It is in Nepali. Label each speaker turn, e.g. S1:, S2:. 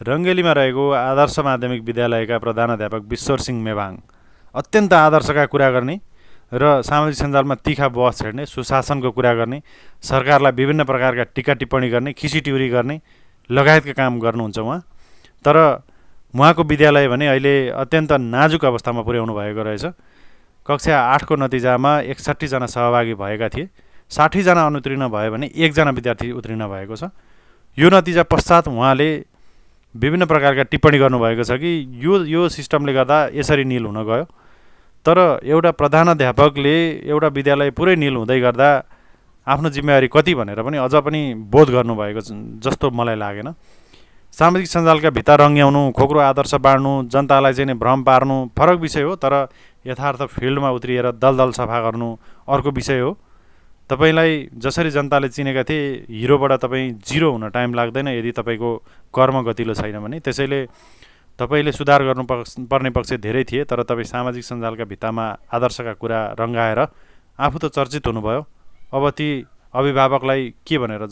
S1: रङ्गेलीमा रहेको आदर्श माध्यमिक विद्यालयका प्रधानाध्यापक विश्वर सिंह मेवाङ अत्यन्त आदर्शका कुरा गर्ने र सामाजिक सञ्जालमा तिखा बहस छेड्ने, सुशासनको कुरा गर्ने, सरकारलाई विभिन्न प्रकारका टिका टिप्पणी गर्ने, खिसीटिउरी गर्ने लगायतका काम गर्नुहुन्छ उहाँ। तर उहाँको विद्यालय भने अहिले अत्यन्त नाजुक अवस्थामा पुर्याउनु भएको रहेछ। कक्षा 8को नतिजामा 61 जना सहभागी भएका थिए, 60 जना अनुत्तीर्ण भयो भने 1 जना विद्यार्थी उत्तीर्ण भएको छ। यो नतिजा पश्चात उहाँले विभिन्न प्रकारका टिप्पणी गर्नुभएको छ कि यो सिस्टमले गर्दा यसरी निल हुन गयो। तर एउटा प्रधानाध्यापकले एउटा विद्यालय पुरै निल हुँदै गर्दा आफ्नो जिम्मेवारी कति भनेर पनि अझ पनि बोध गर्नुभएको जस्तो मलाई लागेन। सामाजिक सञ्जालका भित्ता रङ्ग्याउनु, खोक्रो आदर्श बाँड्नु, जनतालाई चाहिँ भ्रम पार्नु फरक विषय हो, तर यथार्थ फिल्डमा उत्रिएर दलदल सफा गर्नु अर्को विषय हो। तपाईलाई जसरी जनताले चिनेका थिए, हिरोबाट तपाईँ जिरो हुन टाइम लाग्दैन यदि तपाईँको कर्म गतिलो छैन भने। त्यसैले तपाईँले सुधार गर्नुपर्ने पक्ष धेरै थिए, तर तपाईँ सामाजिक सञ्जालका भित्तामा आदर्शका कुरा रङ्गाएर आफू त चर्चित हुनुभयो। अब ती अभिभावकलाई के भनेर